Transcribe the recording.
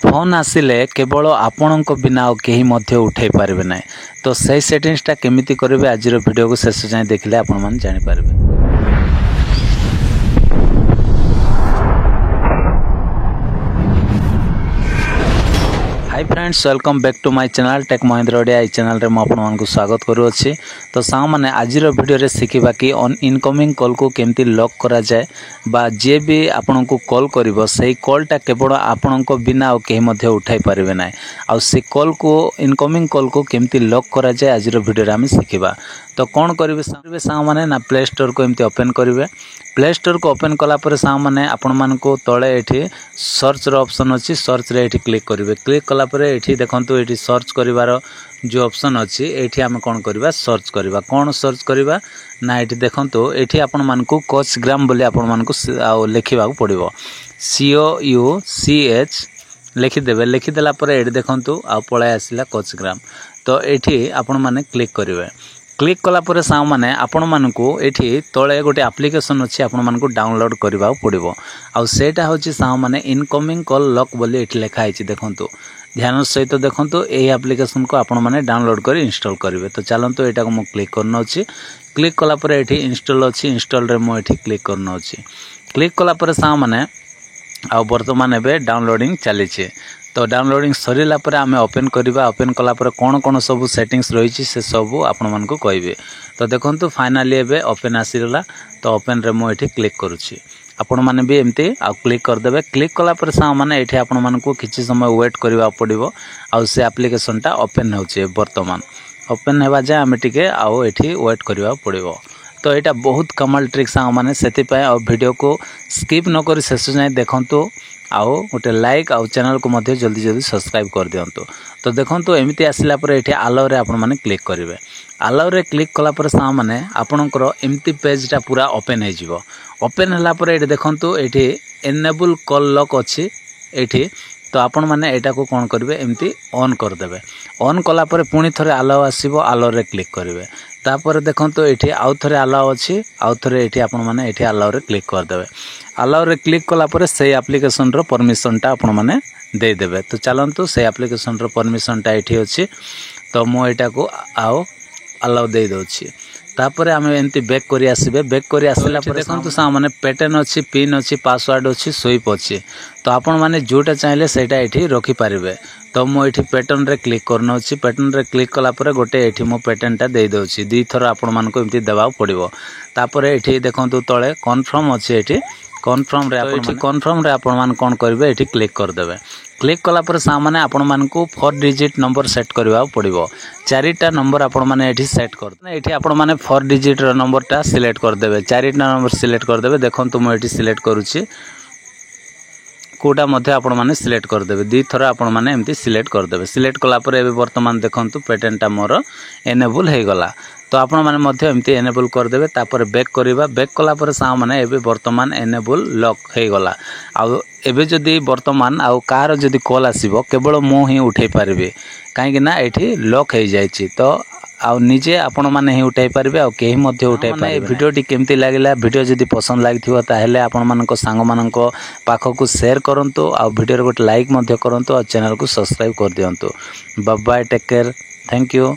Phone आसिले केवल आपण बिना कहीं मध्य उठे पारे ना। तो सही सेटिंग्सटा केमिति करेंगे आज वीडियो को शेष जाए देखले आपण माने जानि पारबे। Hi friends, welcome back to my channel tech Mahendra Odia. ये चैनल रे आपण मानकु स्वागत करूछि। तो सांग माने आज वीडियो रे सिखिबा कि इनकमिंग कॉल को केमती लॉक करा जाए बा जे भी आपण को कॉल करिवो सही कॉलटा केवल आपण को बिना और केही मध्ये उठाई पारिबे नै। आ से कॉल को इनकमिंग कॉल को केमती लॉक करा जाए आज वीडियो रे हम सिखिबा। तो कौन करेंगे सांग माने ना प्ले स्टोर को एमती ओपन करेंगे। प्ले स्टोर को ओपन कला पर सांग माने आपण मान को तले एठी सर्च रो ऑप्शन अछि। सर्च रे एठी क्लिक करेंगे। क्लिक कला पर एठी देखंतु एठी सर्च करिवार जो ऑप्शन अछि एठी हम कोन करबा सर्च करबा। कोन सर्च करबा ना एठी देखंतु एठी आपण मान को कोचग्राम बोली आपण मान को लिखिबा पड़िबो। COUCH लिखि देबे। लिखि देला पर एठी देखंतु आ पळाय आसिला कोचग्राम। तो एठी आपण माने क्लिक करिवे। क्लिक कला पर सांग माने आपण मानकु एठी तळे गोटे एप्लिकेशन अछि आपण मानकु डाउनलोड करबा पड़िबो। आ सेटा होछि सांग माने इनकमिंग कॉल लॉक बोली एठी लिखा आइछि। देखंतु ध्यान सहित देखंतु एही एप्लिकेशन को आपण माने डाउनलोड कर इंस्टॉल करिवे। तो चलंतु एटा को मु क्लिक करनो अछि। क्लिक कला पर एठी इंस्टॉल अछि। इंस्टॉल रे मु एठी क्लिक करनो अछि। क्लिक कला पर सांग माने आ वर्तमान एबे डाउनलोडिंग चली छे। तो डाउनलोडिंग सरीला पर आमे ओपन करबा। ओपन कला पर कोन कोन सब सेटिंग्स रही छी से सब आपण मन को कहबे। तो देखंतु फाइनली एबे ओपन आसीला। तो ओपन रे मु एठी क्लिक करूछी। आपण माने भी एमती आ क्लिक कर देबे। क्लिक कला पर सा माने एठी आपण मन को किछि समय वेट करबा पड़िबो। आ से एप्लिकेशन टा ओपन होचे। वर्तमान ओपन हेबा जे आमे टिके आ एठी वेट करबा पड़िबो। तो एटा बहुत कमाल ट्रिक सा माने सेति पय आ वीडियो को स्किप न करी शेष जाय देखंतु। आओ गोटे लाइक आउ चैनल को मध्य जल्दी जल्दी सब्सक्राइब कर दियंतु। तो देखंतु एमिति आसिला पर एठी अलाउ रे आपण माने क्लिक करिवे। अलाउ रे क्लिक कला पर सा माने आपणकर एमिति पेजटा पूरा ओपन हे जिवो। ओपन हला पर एठी देखंतु एठी एनेबल कॉल लॉक अछि एठी। तो आपण माने एटा को कोन करिवे एमिति ऑन कर देबे। ऑन कला पर पुनी थरे अलाउ आसीबो। अलाउ रे क्लिक करिवे। तापर देखंतु एठी आउ थरे अलाउ अछि। आउ थरे एठी आपण माने एठी अलाउ रे क्लिक कर देबे। अलाउ रे क्लिक कला पर से एप्लिकेशन रो परमिशन टा आपण माने दे देबे। तो चलंतु से एप्लिकेशन रो परमिशन टा एठी अछि। तो मो एटा को आओ अलाउ दे दोछि। तापर आमे एंती बैक करी आसीबे। बैक करी आसला पर देखंतु सा माने पैटर्न अछि, पिन अछि, पासवर्ड अछि, स्वीप अछि। तो आपण माने जोटा चाहिले सेटा एठी रखि पारिबे। तो मो एठी पैटर्न रे क्लिक करनो अछि। पैटर्न रे क्लिक कला पर गोटे एठी मो पैटर्न टा दे दोछि। दी थर आपण मान को एंती देबा पड़िबो। तापर एठी देखंतु तळे कन्फर्म अछि एठी। कन्फर्म रे आपण मान कोन करबे एठी क्लिक कर देबे। क्लिक कला पर सामने आपण मान को 4 डिजिट नंबर सेट करबा पड़िबो। 4टा नंबर आपण माने एठी सेट कर एठी आपण माने 4 डिजिट रो नंबर टा सिलेक्ट कर देबे। 4टा नंबर सिलेक्ट कर देबे। देखंतु मो एठी सिलेक्ट करूची। कोटा मध्य आपण माने सिलेक्ट कर देबे। दी थरा आपण माने एमती सिलेक्ट कर देबे। सिलेक्ट कला पर एबे वर्तमान देखंतु पैटर्न टा मोर एनेबल हे गला। तो आपण माने मध्य एमती एनेबल कर देबे। तापर बैक करिबा। बैक कला पर सा माने एबे वर्तमान एनेबल लॉक हे गला। आ एबे जदी वर्तमान आ कार जदी कॉल आसीबो केवल मो ही उठै पारिबे। काहे कि ना एठी लॉक हे जाय छी। तो आ निजे आपण माने ही उठाई पारिबे आ केही मध्य उठाई पारिबे। वीडियो टी केमती लागिला वीडियो जदी पसंद लागिथिबो ताहेले आपण मानको सांग मानको पाखो शेयर करंतु। आ वीडियो रे गोटे लाइक मध्य करंतु। आ चैनल को सब्सक्राइब कर दियंतु। Bye bye, take care, thank you.